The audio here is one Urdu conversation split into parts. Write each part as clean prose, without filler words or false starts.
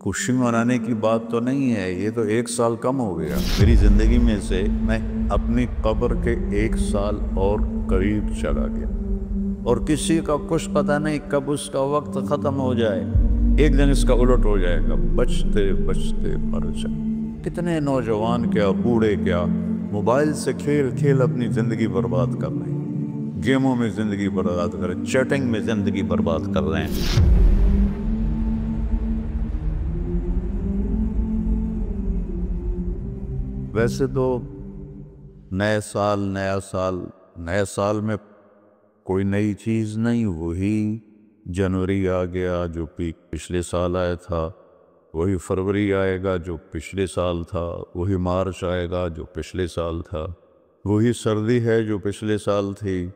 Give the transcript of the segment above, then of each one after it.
خوشی منانے کی بات تو نہیں ہے، یہ تو 1 سال کم ہو گیا میری زندگی میں سے۔ میں اپنی قبر کے 1 سال اور قریب چلا گیا، اور کسی کا کچھ پتہ نہیں کب اس کا وقت ختم ہو جائے۔ ایک دن اس کا الٹ ہو جائے گا، بچتے بچتے مر جائے۔ کتنے نوجوان کیا بوڑھے کیا موبائل سے کھیل کھیل اپنی زندگی برباد کر رہے ہیں، گیموں میں زندگی برباد کر رہے ہیں، چیٹنگ میں زندگی برباد کر رہے ہیں۔ ویسے تو نئے سال میں کوئی نئی چیز نہیں، وہی جنوری آ گیا جو پچھلے سال آیا تھا، وہی فروری آئے گا جو پچھلے سال تھا، وہی مارچ آئے گا جو پچھلے سال تھا، وہی سردی ہے جو پچھلے سال تھی۔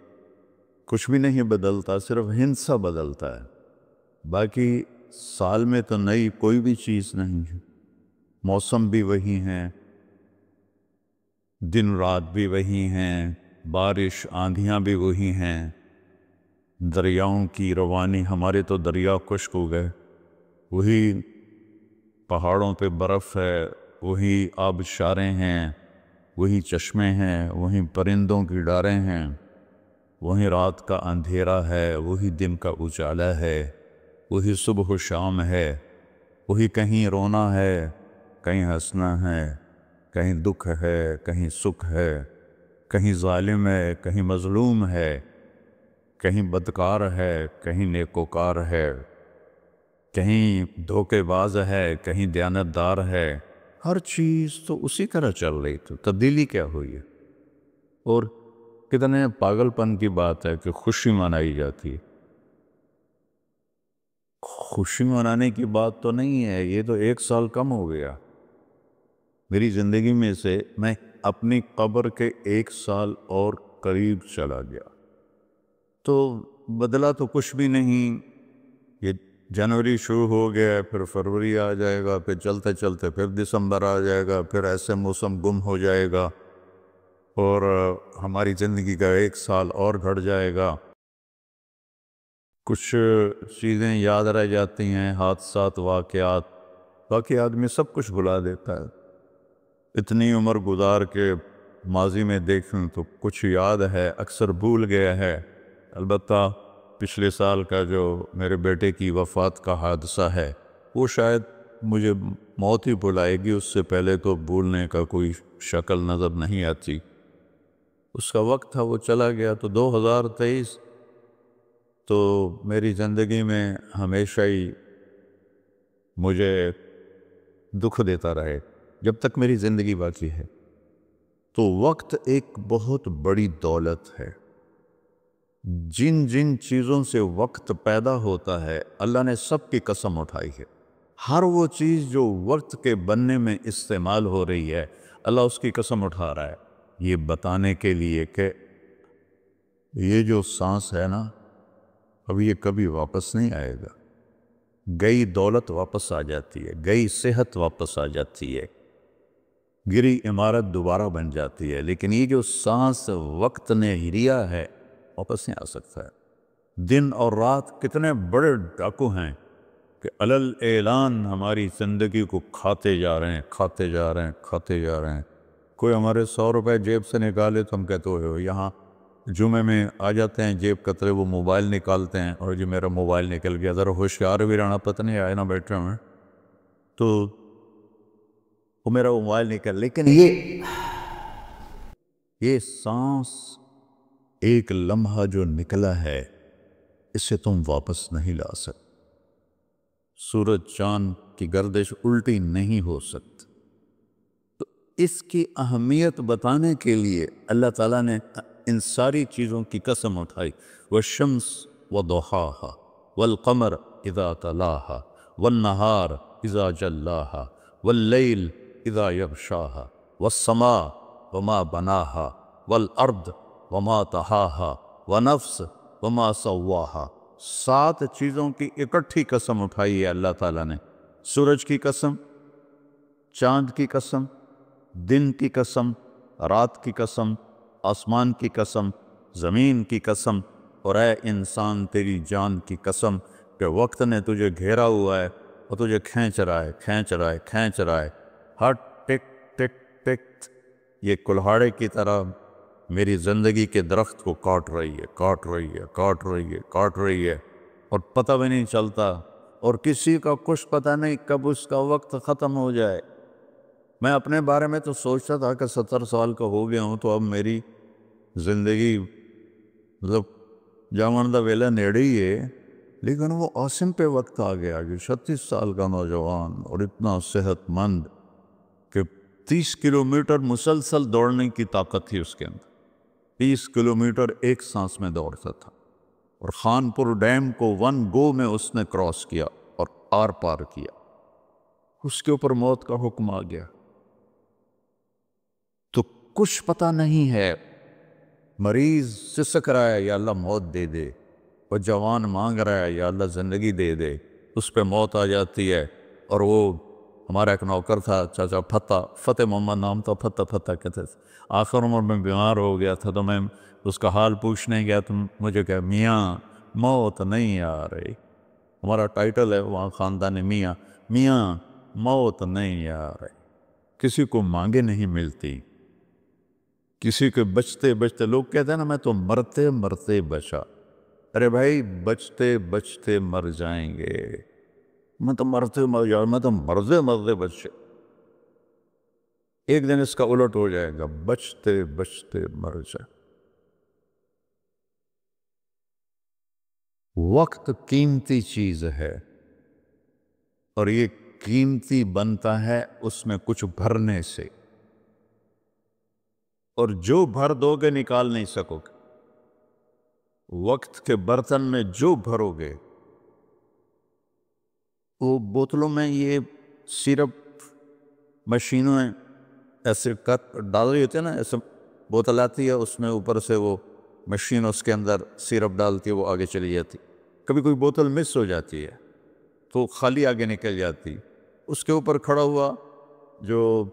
کچھ بھی نہیں بدلتا، صرف ہندسہ بدلتا ہے، باقی سال میں تو نئی کوئی بھی چیز نہیں ہے۔ موسم بھی وہی ہیں، دن رات بھی وہی ہیں، بارش آندھیاں بھی وہی ہیں، دریاؤں کی روانی، ہمارے تو دریا خشک ہو گئے، وہی پہاڑوں پہ برف ہے، وہی آبشاریں ہیں، وہی چشمے ہیں، وہی پرندوں کی ڈاریں ہیں، وہی رات کا اندھیرا ہے، وہی دن کا اجالا ہے، وہی صبح و شام ہے، وہی کہیں رونا ہے، کہیں ہنسنا ہے، کہیں دکھ ہے، کہیں سکھ ہے، کہیں ظالم ہے، کہیں مظلوم ہے، کہیں بدکار ہے، کہیں نیکوکار ہے، کہیں دھوکے باز ہے، کہیں دیانتدار ہے۔ ہر چیز تو اسی طرح چل رہی، تو تبدیلی کیا ہوئی ہے؟ اور کتنے پاگل پن کی بات ہے کہ خوشی منائی جاتی ہے۔ خوشی منانے کی بات تو نہیں ہے، یہ تو 1 سال کم ہو گیا میری زندگی میں سے۔ میں اپنی قبر کے 1 سال اور قریب چلا گیا، تو بدلا تو کچھ بھی نہیں۔ یہ جنوری شروع ہو گیا، پھر فروری آ جائے گا، پھر چلتے چلتے پھر دسمبر آ جائے گا، پھر ایسے موسم گم ہو جائے گا، اور ہماری زندگی کا 1 سال اور گھٹ جائے گا۔ کچھ چیزیں یاد رہ جاتی ہیں، حادثات، واقعات، باقی آدمی سب کچھ بھلا دیتا ہے۔ اتنی عمر گزار کے ماضی میں دیکھیں تو کچھ یاد ہے، اکثر بھول گیا ہے۔ البتہ پچھلے سال کا جو میرے بیٹے کی وفات کا حادثہ ہے، وہ شاید مجھے موت ہی بھلائے گی، اس سے پہلے تو بھولنے کا کوئی شکل نظر نہیں آتی۔ اس کا وقت تھا، وہ چلا گیا۔ تو 2023 تو میری زندگی میں ہمیشہ ہی مجھے دکھ دیتا رہے جب تک میری زندگی باقی ہے۔ تو وقت ایک بہت بڑی دولت ہے۔ جن جن چیزوں سے وقت پیدا ہوتا ہے، اللہ نے سب کی قسم اٹھائی ہے۔ ہر وہ چیز جو وقت کے بننے میں استعمال ہو رہی ہے، اللہ اس کی قسم اٹھا رہا ہے، یہ بتانے کے لیے کہ یہ جو سانس ہے نا، اب یہ کبھی واپس نہیں آئے گا۔ گئی دولت واپس آ جاتی ہے، گئی صحت واپس آ جاتی ہے، گری عمارت دوبارہ بن جاتی ہے، لیکن یہ جو سانس وقت نے لیا ہے واپس نہیں آ سکتا ہے۔ دن اور رات کتنے بڑے ڈاکو ہیں کہ علل اعلان ہماری زندگی کو کھاتے جا رہے ہیں، کھاتے جا رہے ہیں، کھاتے جا رہے ہیں۔ کوئی ہمارے 100 روپے جیب سے نکالے تو ہم کہتے ہو یہاں جمعے میں آ جاتے ہیں جیب کترے، وہ موبائل نکالتے ہیں، اور جی میرا موبائل نکل گیا، ذرا ہوشیار بھی رہنا، پتہ نہیں آئے نہ بیٹھے ہوئے تو وہ میرا موبائل نکل۔ لیکن یہ سانس ایک لمحہ جو نکلا ہے، اسے تم واپس نہیں لا سکتے۔ سورج چاند کی گردش الٹی نہیں ہو سکتی۔ تو اس کی اہمیت بتانے کے لیے اللہ تعالیٰ نے ان ساری چیزوں کی قسم اٹھائی۔ والشمس وضحاها والقمر اذا تلاها والنہار اذا جلاها واللیل اذا یغشاها والسماء وما بناها والارض وما طحاها ونفس وما سواها۔ 7 چیزوں کی اکٹھی قسم اٹھائی ہے اللہ تعالیٰ نے۔ سورج کی قسم، چاند کی قسم، دن کی قسم، رات کی قسم، آسمان کی قسم، زمین کی قسم، اور اے انسان تیری جان کی قسم کہ وقت نے تجھے گھیرا ہوا ہے، وہ تجھے کھینچ رہا ہے، ہر ٹک ٹک ٹک یہ کلہاڑے کی طرح میری زندگی کے درخت کو کاٹ رہی ہے اور پتہ بھی نہیں چلتا، اور کسی کا کچھ پتہ نہیں کب اس کا وقت ختم ہو جائے۔ میں اپنے بارے میں تو سوچتا تھا کہ 70 سال کا ہو گیا ہوں، تو اب میری زندگی مطلب جامن دا ویلا نیڑے ہی ہے، لیکن وہ عاصم پہ وقت آ گیا جو 36 سال کا نوجوان اور اتنا صحت مند کہ 30 کلومیٹر مسلسل دوڑنے کی طاقت تھی اس کے اندر، 30 کلومیٹر ایک سانس میں دوڑتا تھا، اور خانپور ڈیم کو 1 گو میں اس نے کراس کیا اور آر پار کیا۔ اس کے اوپر موت کا حکم آ گیا، تو کچھ پتہ نہیں ہے۔ مریض سسک رہا ہے، یا اللہ موت دے دے، وہ جوان مانگ رہا ہے، یا اللہ زندگی دے دے، اس پہ موت آ جاتی ہے۔ اور وہ ہمارا ایک نوکر تھا چاچا فتح محمد نام تھا، فتح کہتے تھے، آخر عمر میں بیمار ہو گیا تھا، تو میں اس کا حال پوچھنے گیا تو مجھے کہا میاں موت نہیں آ رہی، ہمارا ٹائٹل ہے وہاں خاندان میاں موت نہیں آ رہی۔ کسی کو مانگے نہیں ملتی، کسی کے بچتے لوگ کہتے ہیں نا میں تو مرتے مرتے بچا، ارے بھائی بچتے مر جائیں گے، میں تو مرتے بچے، ایک دن اس کا الٹ ہو جائے گا، بچتے مر جائے۔ وقت قیمتی چیز ہے، اور یہ قیمتی بنتا ہے اس میں کچھ بھرنے سے، اور جو بھر دو گے نکال نہیں سکو گے۔ وقت کے برتن میں جو بھرو گے، وہ بوتلوں میں یہ سیرپ مشینوں ہیں ایسے ڈال رہی ہوتی ہے نا، ایسے بوتل آتی ہے، اس میں اوپر سے وہ مشین اس کے اندر سیرپ ڈالتی ہے، وہ آگے چلی جاتی، کبھی کوئی بوتل مس ہو جاتی ہے تو خالی آگے نکل جاتی، اس کے اوپر کھڑا ہوا جو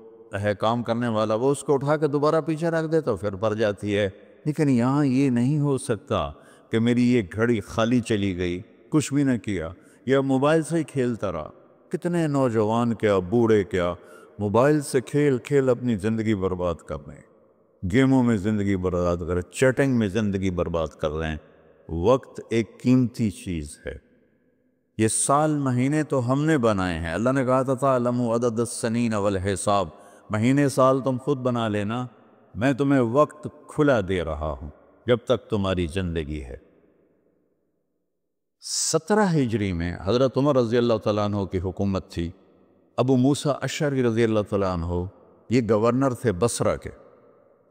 ہے کام کرنے والا، وہ اس کو اٹھا کے دوبارہ پیچھے رکھ دیتا، پھر بھر جاتی ہے۔ لیکن یہاں یہ نہیں ہو سکتا کہ میری یہ گھڑی خالی چلی گئی، کچھ بھی نہ کیا، یا موبائل سے ہی کھیلتا رہا۔ کتنے نوجوان کیا بوڑھے کیا موبائل سے کھیل اپنی زندگی برباد کر رہے ہیں، گیموں میں زندگی برباد کر رہے ہیں، چیٹنگ میں زندگی برباد کر رہے ہیں۔ وقت ایک قیمتی چیز ہے۔ یہ سال مہینے تو ہم نے بنائے ہیں، اللہ نے کہا تھا تعلموا عدد السنین والحساب، مہینے سال تم خود بنا لینا، میں تمہیں وقت کھلا دے رہا ہوں جب تک تمہاری زندگی ہے۔ 17 ہجری میں حضرت عمر رضی اللہ تعالیٰ عنہ کی حکومت تھی، ابو موسیٰ اشعری رضی اللہ تعالیٰ عنہ یہ گورنر تھے بصرہ کے،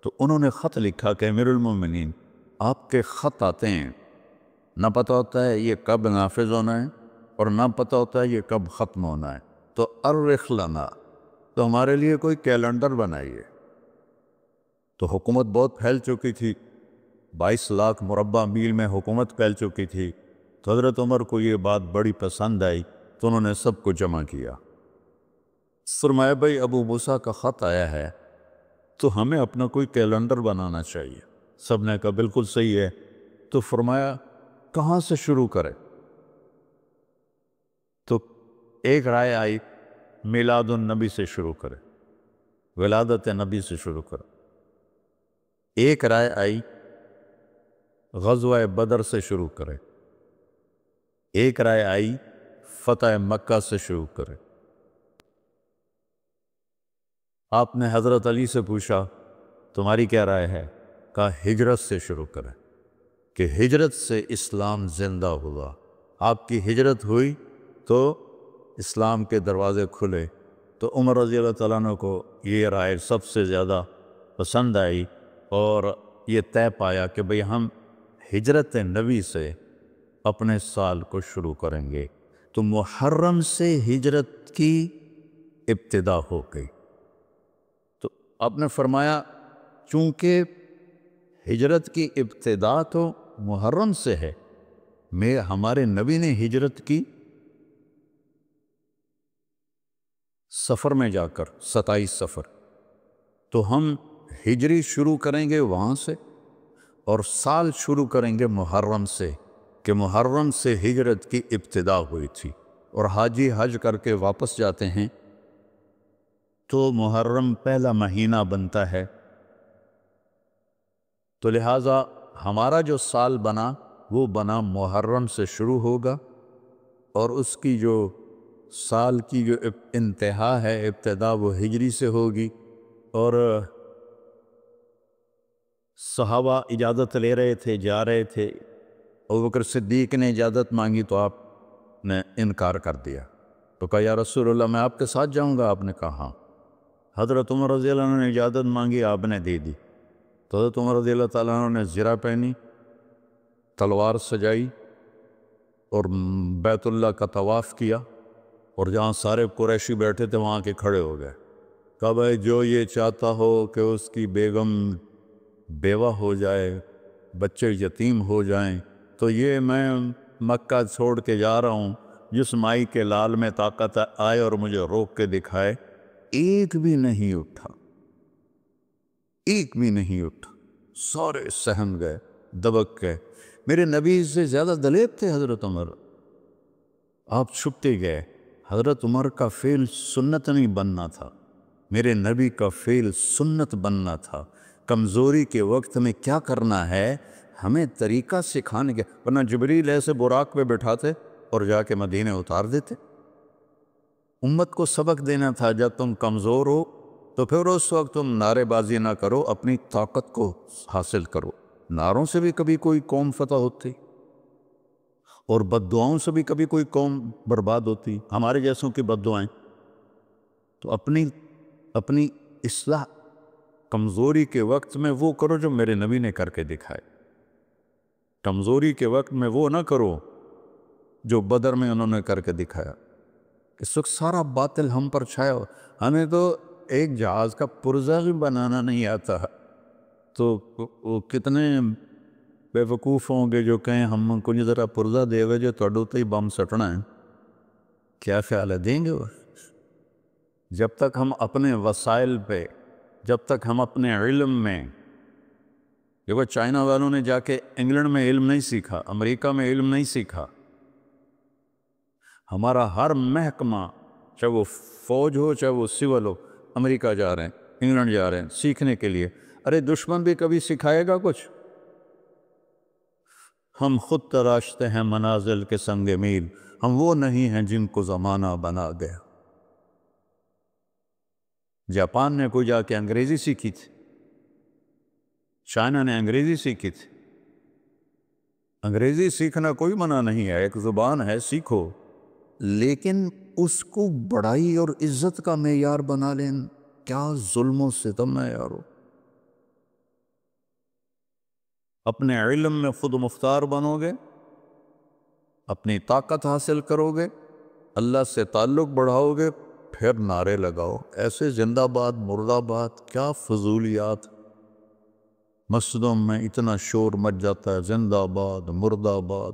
تو انہوں نے خط لکھا کہ امیر المومنین آپ کے خط آتے ہیں، نہ پتہ ہوتا ہے یہ کب نافذ ہونا ہے اور نہ پتہ ہوتا ہے یہ کب ختم ہونا ہے، تو ارخ لنا، تو ہمارے لیے کوئی کیلنڈر بنائیے۔ تو حکومت بہت پھیل چکی تھی، 22 لاکھ مربع میل میں حکومت پھیل چکی تھی، تو حضرت عمر کو یہ بات بڑی پسند آئی، تو انہوں نے سب کو جمع کیا، فرمایا بھائی ابو موسیٰ کا خط آیا ہے تو ہمیں اپنا کوئی کیلنڈر بنانا چاہیے۔ سب نے کہا بالکل صحیح ہے، تو فرمایا کہاں سے شروع کرے؟ تو ایک رائے آئی میلاد النبی سے شروع کرے، ولادت نبی سے شروع کرے۔ ایک رائے آئی غزوہ بدر سے شروع کرے، ایک رائے آئی فتح مکہ سے شروع کرے۔ آپ نے حضرت علی سے پوچھا تمہاری کیا رائے ہے؟ کہا ہجرت سے شروع کریں، کہ ہجرت سے اسلام زندہ ہوا، آپ کی ہجرت ہوئی تو اسلام کے دروازے کھلے۔ تو عمر رضی اللہ تعالیٰ عنہ کو یہ رائے سب سے زیادہ پسند آئی، اور یہ طے پایا کہ بھئی ہم ہجرت نبی سے اپنے سال کو شروع کریں گے۔ تو محرم سے ہجرت کی ابتدا ہو گئی۔ تو آپ نے فرمایا چونکہ ہجرت کی ابتدا تو محرم سے ہے، ہمارے نبی نے ہجرت کی سفر میں جا کر، 27 سفر، تو ہم ہجری شروع کریں گے وہاں سے، اور سال شروع کریں گے محرم سے، کہ محرم سے ہجرت کی ابتدا ہوئی تھی۔ اور حاجی حج کر کے واپس جاتے ہیں تو محرم پہلا مہینہ بنتا ہے، تو لہٰذا ہمارا جو سال بنا وہ بنا محرم سے شروع ہوگا، اور اس کی جو سال کی جو انتہا ہے، ابتدا وہ ہجری سے ہوگی۔ اور صحابہ اجازت لے رہے تھے، جا رہے تھے، ابوبکر صدیق نے اجازت مانگی تو آپ نے انکار کر دیا، تو کہا یا رسول اللہ میں آپ کے ساتھ جاؤں گا، آپ نے کہا ہاں۔ حضرت عمر رضی اللہ عنہ نے اجازت مانگی، آپ نے دے دی، تو حضرت عمر رضی اللہ تعالیٰ عنہ نے زرہ پہنی، تلوار سجائی اور بیت اللہ کا طواف کیا، اور جہاں سارے قریشی بیٹھے تھے وہاں کے کھڑے ہو گئے، کہا بھائی جو یہ چاہتا ہو کہ اس کی بیگم بیوہ ہو جائے، بچے یتیم ہو جائیں، تو یہ میں مکہ چھوڑ کے جا رہا ہوں، جس مائی کے لال میں طاقت آئے اور مجھے روک کے دکھائے۔ ایک بھی نہیں اٹھا، ایک بھی نہیں اٹھا، سارے سہم گئے، دبک گئے۔ میرے نبی سے زیادہ دلیر تھے حضرت عمر، آپ چھپتے گئے۔ حضرت عمر کا فعل سنت نہیں بننا تھا، میرے نبی کا فعل سنت بننا تھا۔ کمزوری کے وقت میں کیا کرنا ہے ہمیں طریقہ سکھانے کے، ورنہ جبریل ایسے براق پہ بٹھاتے اور جا کے مدینے اتار دیتے۔ امت کو سبق دینا تھا، جب تم کمزور ہو تو پھر اس وقت تم نعرے بازی نہ کرو، اپنی طاقت کو حاصل کرو۔ نعروں سے بھی کبھی کوئی قوم فتح ہوتی، اور بد دعاؤں سے بھی کبھی کوئی قوم برباد ہوتی، ہمارے جیسوں کی بد دعائیں۔ تو اپنی اصلاح کمزوری کے وقت میں وہ کرو جو میرے نبی نے کر کے دکھائے، کمزوری کے وقت میں وہ نہ کرو جو بدر میں انہوں نے کر کے دکھایا۔ اس وقت سارا باطل ہم پر چھایا ہو، ہمیں تو ایک جہاز کا پرزہ بھی بنانا نہیں آتا، تو وہ کتنے بے وقوف ہوں گے جو کہیں ہم کو ذرا پرزہ دے ہوئے جو توڑو تو ہی بم سٹنا ہے، کیا خیال ہے دیں گے وہ؟ جب تک ہم اپنے وسائل پہ، جب تک ہم اپنے علم میں، دیکھو چائنا والوں نے جا کے انگلینڈ میں علم نہیں سیکھا، امریکہ میں علم نہیں سیکھا۔ ہمارا ہر محکمہ، چاہے وہ فوج ہو چاہے وہ سول ہو، امریکہ جا رہے ہیں، انگلینڈ جا رہے ہیں سیکھنے کے لیے۔ ارے دشمن بھی کبھی سکھائے گا کچھ؟ ہم خود تراشتے ہیں منازل کے سنگ میل، ہم وہ نہیں ہیں جن کو زمانہ بنا گیا۔ جاپان نے کوئی جا کے انگریزی سیکھی تھی، چائنا نے انگریزی سیکھی تھی۔ انگریزی سیکھنا کوئی منع نہیں ہے، ایک زبان ہے، سیکھو، لیکن اس کو بڑائی اور عزت کا معیار بنا لیں، کیا ظلم و ستم ہے یارو۔ اپنے علم میں خود مختار بنو گے، اپنی طاقت حاصل کرو گے، اللہ سے تعلق بڑھاؤ گے، پھر نعرے لگاؤ، ایسے زندہ باد مردہ باد، کیا فضولیات۔ مسجدوں میں اتنا شور مچ جاتا ہے، زندہ باد مردہ باد۔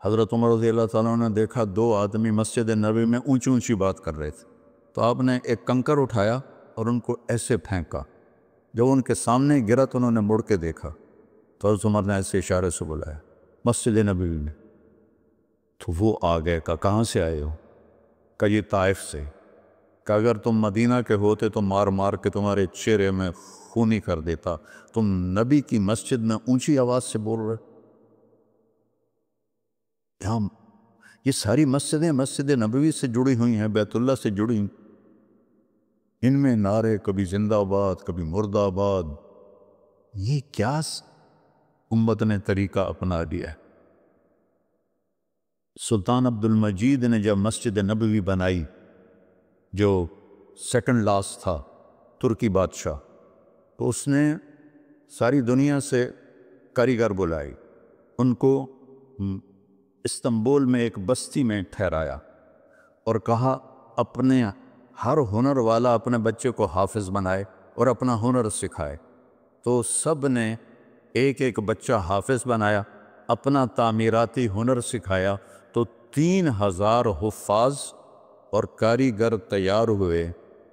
حضرت عمر رضی اللہ تعالیٰ نے دیکھا دو آدمی مسجد نبوی میں اونچی اونچی بات کر رہے تھے، تو آپ نے ایک کنکر اٹھایا اور ان کو ایسے پھینکا، جب ان کے سامنے گرا تو انہوں نے مڑ کے دیکھا، تو حضرت عمر نے ایسے اشارے سے بلایا مسجد نبوی میں، تو وہ آ گئے، کہاں سے آئے ہو؟ کہ یہ طائف سے۔ کہ اگر تم مدینہ کے ہوتے تو مار مار کے تمہارے چہرے میں خونی کر دیتا، تم نبی کی مسجد میں اونچی آواز سے بول رہے۔ یہ ساری مسجدیں مسجد نبوی سے جڑی ہوئی ہیں، بیت اللہ سے جڑی، ان میں نعرے کبھی زندہ باد کبھی مردہ باد، یہ کیا امت نے طریقہ اپنا لیا ہے۔ سلطان عبد المجید نے جب مسجد نبوی بنائی، جو سیکنڈ لاسٹ تھا ترکی بادشاہ، تو اس نے ساری دنیا سے کاریگر بلائی، ان کو استنبول میں ایک بستی میں ٹھہرایا اور کہا اپنے ہر ہنر والا اپنے بچے کو حافظ بنائے اور اپنا ہنر سکھائے۔ تو سب نے ایک ایک بچہ حافظ بنایا، اپنا تعمیراتی ہنر سکھایا، تو 3000 حفاظ اور کاریگر تیار ہوئے۔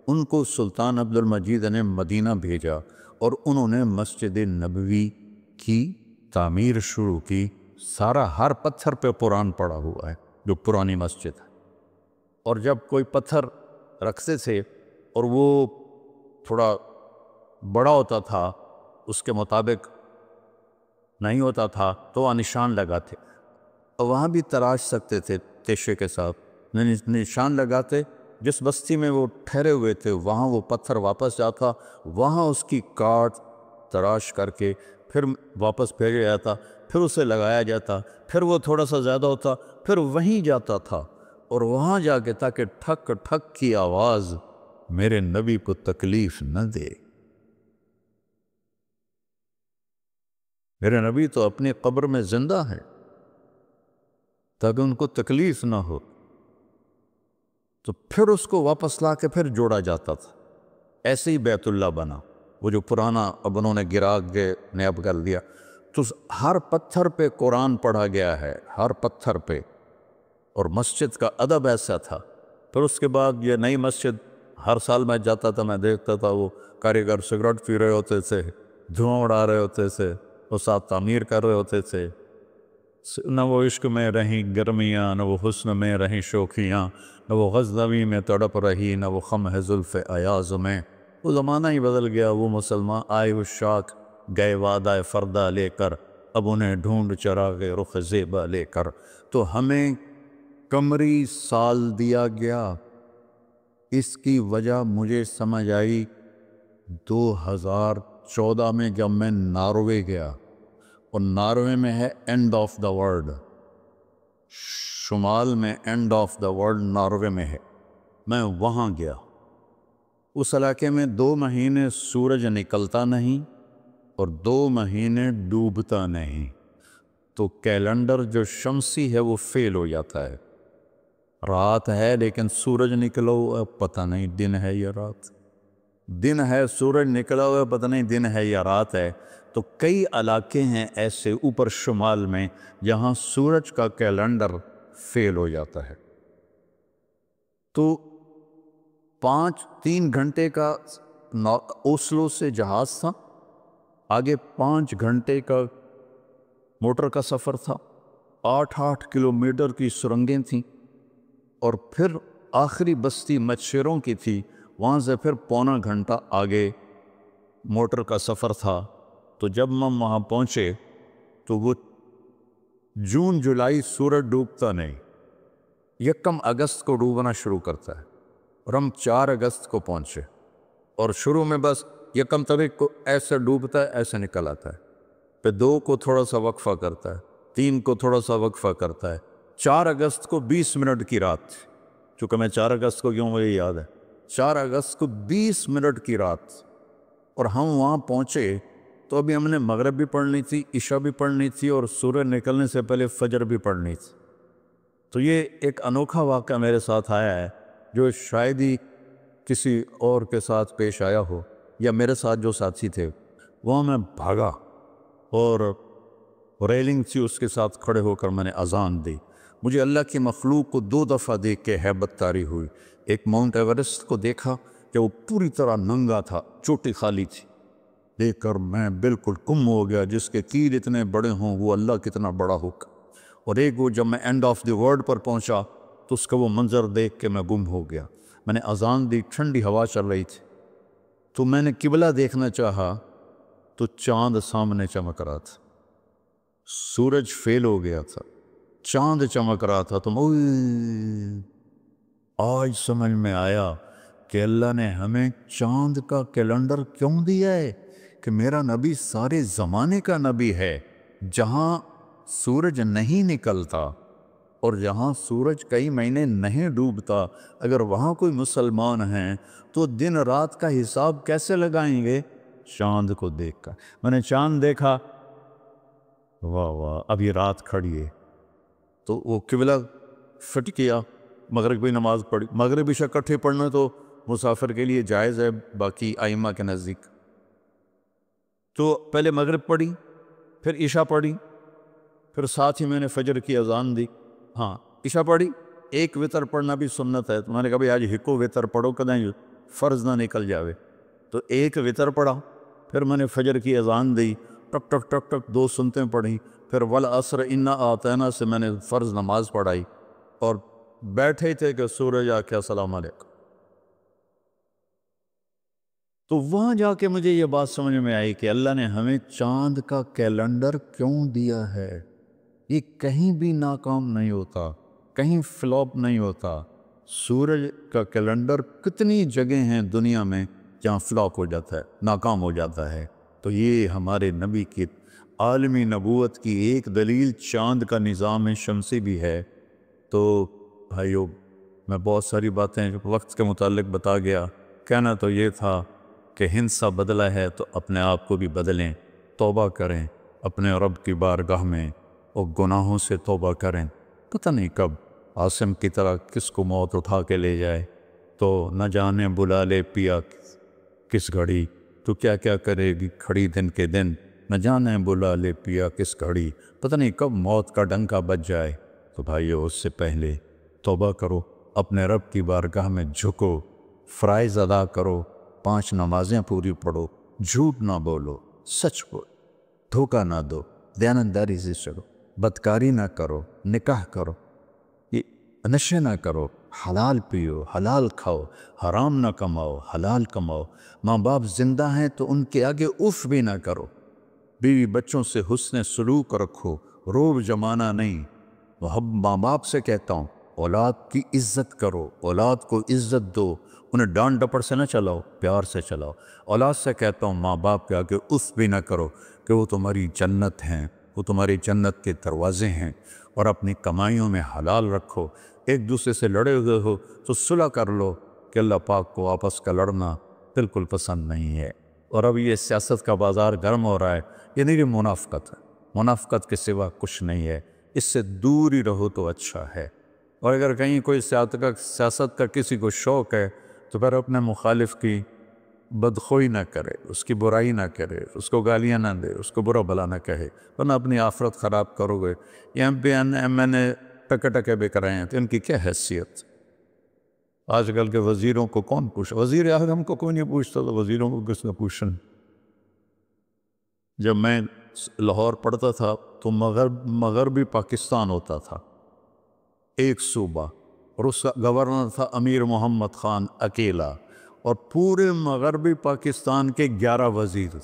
ان کو سلطان عبد المجید نے مدینہ بھیجا اور انہوں نے مسجد نبوی کی تعمیر شروع کی۔ سارا ہر پتھر پہ قرآن پڑا ہوا ہے، جو پرانی مسجد ہے۔ اور جب کوئی پتھر رکھتے تھے اور وہ تھوڑا بڑا ہوتا تھا، اس کے مطابق نہیں ہوتا تھا، تو وہ نشان لگاتے، اور وہاں بھی تراش سکتے تھے تیشے کے ساتھ، نشان لگاتے۔ جس بستی میں وہ ٹھہرے ہوئے تھے وہاں وہ پتھر واپس جاتا، وہاں اس کی کاٹ تراش کر کے پھر واپس بھیجا جاتا، پھر اسے لگایا جاتا، پھر وہ تھوڑا سا زیادہ ہوتا، پھر وہیں جاتا تھا، اور وہاں جا کے تاکہ ٹھک ٹھک کی آواز میرے نبی کو تکلیف نہ دے۔ میرے نبی تو اپنی قبر میں زندہ ہے تاکہ ان کو تکلیف نہ ہو، تو پھر اس کو واپس لا کے پھر جوڑا جاتا تھا۔ ایسے ہی بیت اللہ بنا، وہ جو پرانا اب انہوں نے گرا کے نیب کر دیا، تو ہر پتھر پہ قرآن پڑھا گیا ہے، ہر پتھر پہ، اور مسجد کا ادب ایسا تھا۔ پھر اس کے بعد یہ نئی مسجد، ہر سال میں جاتا تھا، میں دیکھتا تھا وہ کاریگر سگریٹ پی رہے ہوتے تھے، دھواں اڑا رہے ہوتے تھے، وہ ساتھ تعمیر کر رہے ہوتے تھے۔ نہ وہ عشق میں رہیں گرمیاں، نہ وہ حسن میں رہیں شوخیاں، نہ وہ غزنوی میں تڑپ رہی، نہ وہ خم ہے زلف ایاز میں۔ وہ زمانہ ہی بدل گیا، وہ مسلمان آئے عشاق گئے وعدہ فردہ لے کر، اب انہیں ڈھونڈ چراغ رخ زیبا لے کر۔ تو ہمیں قمری سال دیا گیا، اس کی وجہ مجھے سمجھ آئی 2014 میں جب میں ناروے گیا، اور ناروے میں ہے اینڈ آف دا ورلڈ، شمال میں and of the world Norway میں ہے۔ میں وہاں گیا، اس علاقے میں 2 مہینے سورج نکلتا نہیں اور 2 مہینے ڈوبتا نہیں، تو کیلنڈر جو شمسی ہے وہ فیل ہو جاتا ہے۔ رات ہے لیکن سورج نکلا ہوا پتہ نہیں دن ہے یا رات، دن ہے سورج نکلا ہوا پتہ نہیں دن ہے یا رات ہے۔ تو کئی علاقے ہیں ایسے اوپر شمال میں جہاں سورج کا کیلنڈر فیل ہو جاتا ہے۔ تو 3 گھنٹے کا اوسلو سے جہاز تھا، آگے 5 گھنٹے کا موٹر کا سفر تھا، 8 کلومیٹر کی سرنگیں تھیں، اور پھر آخری بستی مچھروں کی تھی، وہاں سے پھر 1.25 گھنٹہ آگے موٹر کا سفر تھا۔ تو جب ہم وہاں پہنچے تو وہ جون جولائی سورج ڈوبتا نہیں، 1 اگست کو ڈوبنا شروع کرتا ہے، اور ہم 4 اگست کو پہنچے، اور شروع میں بس 1 تاریخ کو ایسے ڈوبتا ہے ایسے نکل آتا ہے، پھر 2 کو تھوڑا سا وقفہ کرتا ہے، 3 کو تھوڑا سا وقفہ کرتا ہے، 4 اگست کو 20 منٹ کی رات تھی، چونکہ میں 4 اگست کو کیوں مجھے یاد ہے، 4 اگست کو 20 منٹ کی رات، اور ہم وہاں پہنچے تو ابھی ہم نے مغرب بھی پڑھنی تھی، عشاء بھی پڑھنی تھی، اور سورج نکلنے سے پہلے فجر بھی پڑھنی تھی۔ تو یہ ایک انوکھا واقعہ میرے ساتھ آیا ہے جو شاید ہی کسی اور کے ساتھ پیش آیا ہو، یا میرے ساتھ جو ساتھی تھے وہاں میں بھاگا، اور ریلنگ تھی اس کے ساتھ کھڑے ہو کر میں نے اذان دی۔ مجھے اللہ کی مخلوق کو 2 دفعہ دیکھ کے ہیبت طاری ہوئی۔ ایک ماؤنٹ ایورسٹ کو دیکھا کہ وہ پوری طرح ننگا تھا، چوٹی خالی تھی، دیکھ کر میں بالکل گم ہو گیا، جس کے تیر اتنے بڑے ہوں وہ اللہ کتنا بڑا ہوگا۔ اور ایک وہ جب میں اینڈ آف دی ورلڈ پر پہنچا تو اس کا وہ منظر دیکھ کے میں گم ہو گیا۔ میں نے اذان دی، ٹھنڈی ہوا چل رہی تھی، تو میں نے قبلہ دیکھنا چاہا تو چاند سامنے چمک رہا تھا، سورج فیل ہو گیا تھا، چاند چمک رہا تھا۔ تو آج سمجھ میں آیا کہ اللہ نے ہمیں چاند کا کیلنڈر کیوں دیا ہے، کہ میرا نبی سارے زمانے کا نبی ہے۔ جہاں سورج نہیں نکلتا اور جہاں سورج کئی مہینے نہیں ڈوبتا، اگر وہاں کوئی مسلمان ہیں تو دن رات کا حساب کیسے لگائیں گے؟ چاند کو دیکھ کر۔ میں نے چاند دیکھا، واہ واہ اب یہ رات کھڑی ہے، تو وہ قبلہ فٹ کیا، مغرب کی نماز پڑھی۔ مغرب عشاء اکٹھے پڑھنا تو مسافر کے لیے جائز ہے باقی ائمہ کے نزدیک، تو پہلے مغرب پڑھی، پھر عشاء پڑھی، پھر ساتھ ہی میں نے فجر کی اذان دی۔ ہاں عشاء پڑھی، ایک وتر پڑھنا بھی سنت ہے، تو میں نے کہا بھائی آج ہکو وتر پڑھو کدیں فرض نہ نکل جاوے، تو ایک وتر پڑھا، پھر میں نے فجر کی اذان دی، ٹک ٹک ٹک ٹک 2 سنتیں پڑھی، پھر والعصر انا اعطینا سے میں نے فرض نماز پڑھائی، اور بیٹھے تھے کہ سورج آ کے السلام علیکم. تو وہاں جا کے مجھے یہ بات سمجھ میں آئی کہ اللہ نے ہمیں چاند کا کیلنڈر کیوں دیا ہے. یہ کہیں بھی ناکام نہیں ہوتا، کہیں فلاپ نہیں ہوتا. سورج کا کیلنڈر کتنی جگہ ہیں دنیا میں جہاں فلاپ ہو جاتا ہے، ناکام ہو جاتا ہے. تو یہ ہمارے نبی کی عالمی نبوت کی ایک دلیل چاند کا نظام شمسی بھی ہے. تو بھائیو، میں بہت ساری باتیں وقت کے متعلق بتا گیا. کہنا تو یہ تھا کہ ہندسہ بدلا ہے تو اپنے آپ کو بھی بدلیں، توبہ کریں اپنے رب کی بارگاہ میں اور گناہوں سے توبہ کریں. پتہ نہیں کب عاصم کی طرح کس کو موت اٹھا کے لے جائے. تو نہ جانے بلا لے پیا کس گھڑی، تو کیا کیا کرے گی کھڑی دن کے دن. نہ جانے بلا لے پیا کس گھڑی، پتہ نہیں کب موت کا ڈنکا بج جائے. تو بھائیو، اس سے پہلے توبہ کرو، اپنے رب کی بارگاہ میں جھکو، فرائض ادا کرو، 5 نمازیں پوری پڑھو، جھوٹ نہ بولو، سچ بولو، دھوکہ نہ دو، دیانتداری سے چلو، بدکاری نہ کرو، نکاح کرو، نشے نہ کرو، حلال پیو، حلال کھاؤ، حرام نہ کماؤ، حلال کماؤ. ماں باپ زندہ ہیں تو ان کے آگے اف بھی نہ کرو. بیوی بچوں سے حسن سلوک رکھو، روب جمانا نہیں. ماں باپ سے کہتا ہوں، اولاد کی عزت کرو، اولاد کو عزت دو، انہیں ڈانٹ ڈپٹ سے نہ چلاؤ، پیار سے چلاؤ. اولاد سے کہتا ہوں، ماں باپ کے آگے اف بھی نہ کرو کہ وہ تمہاری جنت ہیں، وہ تمہاری جنت کے دروازے ہیں. اور اپنی کمائیوں میں حلال رکھو. ایک دوسرے سے لڑے ہوئے ہو تو صلح کر لو، کہ اللہ پاک کو آپس کا لڑنا بالکل پسند نہیں ہے. اور اب یہ سیاست کا بازار گرم ہو رہا ہے، یہ نہیں، منافقت ہے. منافقت کے سوا کچھ نہیں ہے. اس سے دور ہی رہو تو اچھا ہے. اور اگر کہیں کوئی سیاست کا کسی کو شوق ہے تو پھر اپنے مخالف کی بدخوئی نہ کرے، اس کی برائی نہ کرے، اس کو گالیاں نہ دے، اس کو برا بھلا نہ کہے، ورنہ اپنی آخرت خراب کرو گے. یہ ایم این اے ٹکے ٹکے بک رہے ہیں تو ان کی کیا حیثیت؟ آج کل کے وزیروں کو کون پوچھا؟ وزیر اعظم کو کوئی نہیں پوچھتا، تو وزیروں کو کس نے پوچھنا؟ جب میں لاہور پڑھتا تھا تو مغربی پاکستان ہوتا تھا، ایک صوبہ، اور اس کا گورنر تھا امیر محمد خان اکیلا، اور پورے مغربی پاکستان کے 11 وزیر.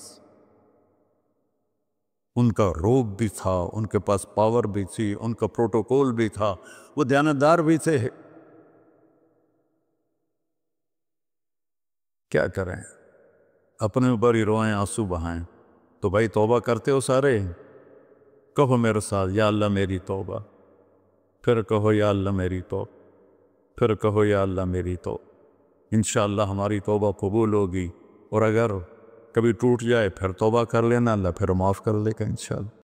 ان کا روب بھی تھا، ان کے پاس پاور بھی تھی، ان کا پروٹوکول بھی تھا، وہ دیانتدار بھی تھے. کیا کریں؟ اپنے اوپر ہی روئیں، آنسو بہائیں. تو بھائی توبہ کرتے ہو سارے؟ کہو میرے ساتھ، یا اللہ میری توبہ. پھر کہو یا اللہ میری توبہ. پھر کہو یا اللہ میری توبہ. انشاءاللہ ہماری توبہ قبول ہوگی. اور اگر کبھی ٹوٹ جائے پھر توبہ کر لینا، اللہ پھر معاف کر لے گا انشاءاللہ.